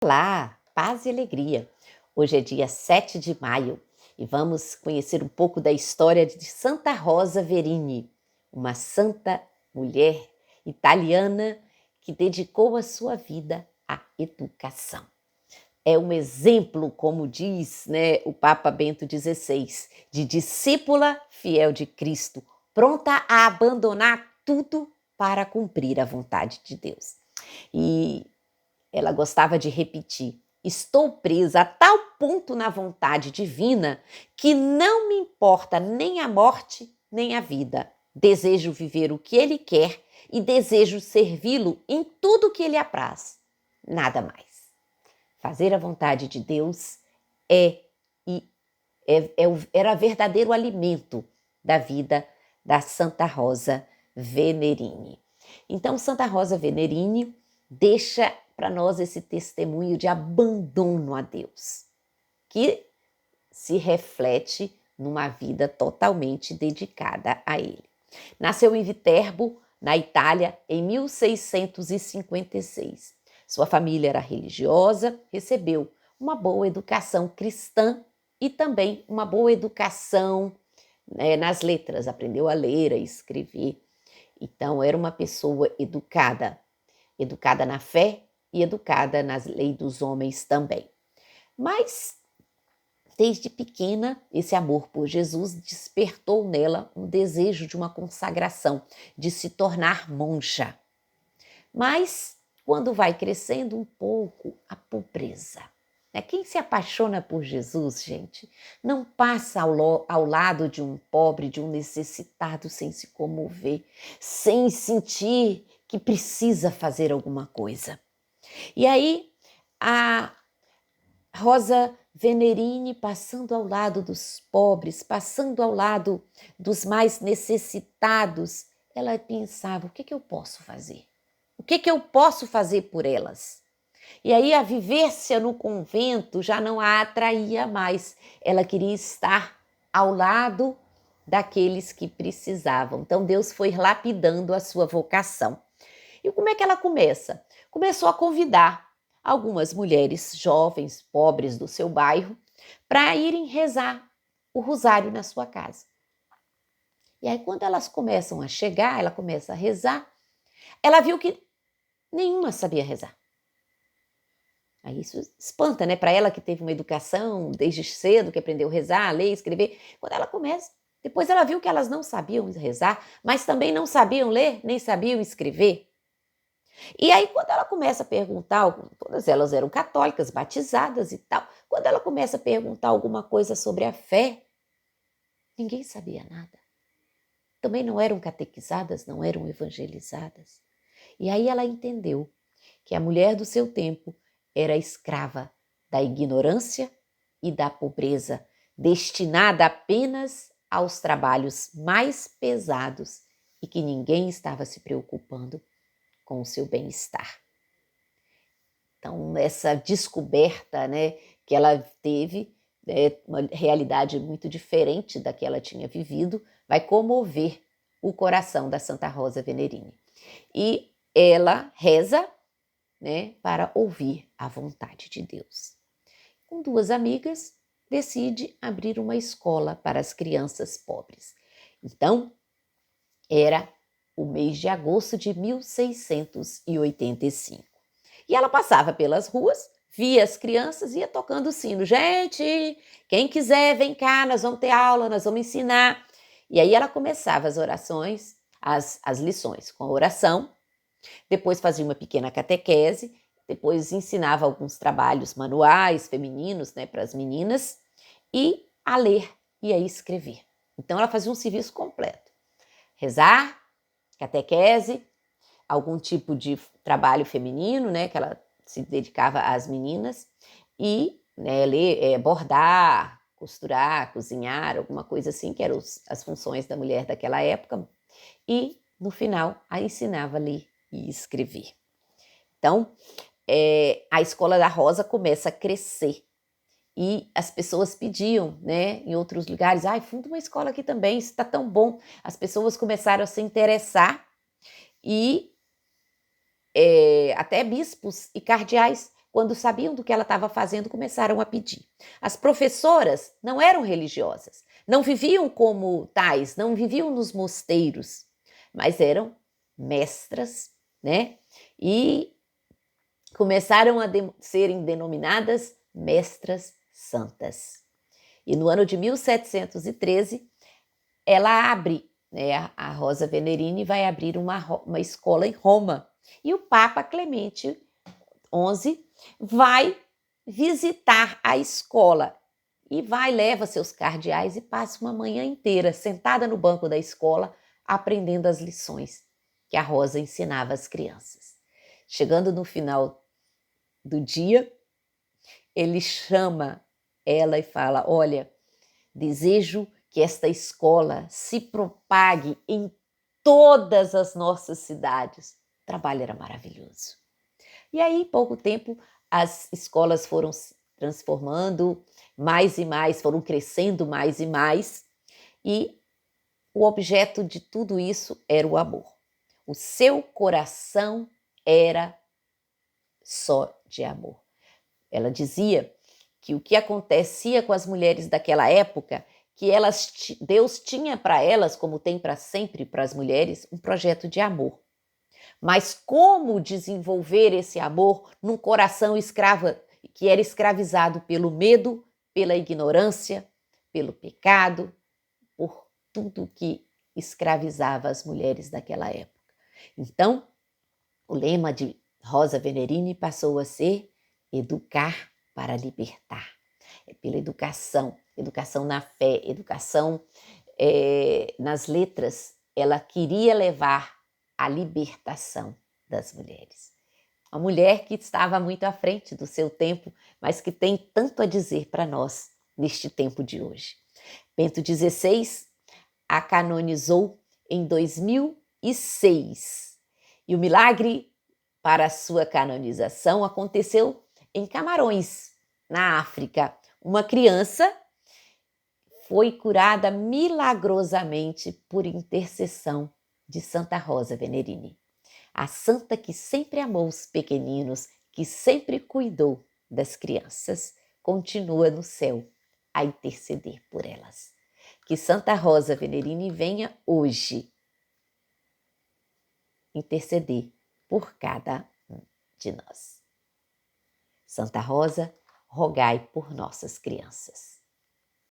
Olá, paz e alegria. Hoje é dia 7 de maio e vamos conhecer um pouco da história de Santa Rosa Verini, uma santa mulher italiana que dedicou a sua vida à educação. É um exemplo, como diz, o Papa Bento XVI, de discípula fiel de Cristo, pronta a abandonar tudo para cumprir a vontade de Deus. E ela gostava de repetir: estou presa a tal ponto na vontade divina que não me importa nem a morte nem a vida. Desejo viver o que ele quer e desejo servi-lo em tudo que ele apraz. Nada mais. Fazer a vontade de Deus era verdadeiro alimento da vida da Santa Rosa Venerini. Então, Santa Rosa Venerini deixa para nós esse testemunho de abandono a Deus, que se reflete numa vida totalmente dedicada a Ele. Nasceu em Viterbo, na Itália, em 1656. Sua família era religiosa, recebeu uma boa educação cristã e também uma boa educação nas letras, aprendeu a ler, a escrever. Então, era uma pessoa educada na fé e educada nas leis dos homens também. Mas, desde pequena, esse amor por Jesus despertou nela um desejo de uma consagração, de se tornar monja. Mas, quando vai crescendo um pouco, a pobreza. Quem se apaixona por Jesus, gente, não passa ao lado de um pobre, de um necessitado, sem se comover, sem sentir que precisa fazer alguma coisa. E aí, a Rosa Venerini, passando ao lado dos pobres, passando ao lado dos mais necessitados, ela pensava: o que eu posso fazer? O que eu posso fazer por elas? E aí a vivência no convento já não a atraía mais. Ela queria estar ao lado daqueles que precisavam. Então Deus foi lapidando a sua vocação. E como é que ela começa? Começou a convidar algumas mulheres jovens, pobres do seu bairro, para irem rezar o rosário na sua casa. E aí quando elas começam a chegar, ela começa a rezar, ela viu que nenhuma sabia rezar. Aí isso espanta, né? Para ela que teve uma educação desde cedo, que aprendeu a rezar, a ler, escrever. Quando ela começa, depois ela viu que elas não sabiam rezar, mas também não sabiam ler, nem sabiam escrever. E aí quando ela começa a perguntar, todas elas eram católicas, batizadas e tal, quando ela começa a perguntar alguma coisa sobre a fé, ninguém sabia nada. Também não eram catequizadas, não eram evangelizadas. E aí ela entendeu que a mulher do seu tempo era escrava da ignorância e da pobreza, destinada apenas aos trabalhos mais pesados e que ninguém estava se preocupando com o seu bem-estar. Então, essa descoberta, que ela teve, uma realidade muito diferente da que ela tinha vivido, vai comover o coração da Santa Rosa Venerini. E ela reza, para ouvir a vontade de Deus. Com duas amigas, decide abrir uma escola para as crianças pobres. Então, era o mês de agosto de 1685. E ela passava pelas ruas, via as crianças e ia tocando o sino. Gente, quem quiser, vem cá, nós vamos ter aula, nós vamos ensinar. E aí ela começava as orações, as lições com a oração, depois fazia uma pequena catequese, depois ensinava alguns trabalhos manuais femininos, para as meninas, e a ler e a escrever. Então ela fazia um serviço completo. Rezar, catequese, algum tipo de trabalho feminino, que ela se dedicava às meninas, e ler, bordar, costurar, cozinhar, alguma coisa assim, que eram as funções da mulher daquela época, e no final a ensinava a ler e escrever. Então, a Escola da Rosa começa a crescer e as pessoas pediam, em outros lugares: funda uma escola aqui também, isso está tão bom. As pessoas começaram a se interessar e até bispos e cardeais quando sabiam do que ela estava fazendo, começaram a pedir. As professoras não eram religiosas, não viviam como tais, não viviam nos mosteiros, mas eram mestras, né? E começaram a serem denominadas mestras santas. E no ano de 1713, ela abre, né, a Rosa Venerini vai abrir uma escola em Roma. E o Papa Clemente XI vai visitar a escola e leva seus cardeais e passa uma manhã inteira sentada no banco da escola aprendendo as lições que a Rosa ensinava às crianças. Chegando no final do dia, ele chama ela e fala: olha, desejo que esta escola se propague em todas as nossas cidades. O trabalho era maravilhoso. E aí, em pouco tempo, as escolas foram se transformando mais e mais, foram crescendo mais e mais, e o objeto de tudo isso era o amor. O seu coração era só de amor. Ela dizia que o que acontecia com as mulheres daquela época, que Deus tinha para elas, como tem para sempre para as mulheres, um projeto de amor. Mas como desenvolver esse amor num coração que era escravizado pelo medo, pela ignorância, pelo pecado, por tudo que escravizava as mulheres daquela época. Então, o lema de Rosa Venerini passou a ser educar para libertar. É pela educação, educação na fé, educação nas letras. Ela queria levar a libertação das mulheres. Uma mulher que estava muito à frente do seu tempo, mas que tem tanto a dizer para nós neste tempo de hoje. Bento XVI a canonizou em 2006. E o milagre para a sua canonização aconteceu em Camarões, na África. Uma criança foi curada milagrosamente por intercessão de Santa Rosa Venerini. A santa que sempre amou os pequeninos, que sempre cuidou das crianças, continua no céu a interceder por elas. Que Santa Rosa Venerini venha hoje interceder por cada um de nós. Santa Rosa, rogai por nossas crianças.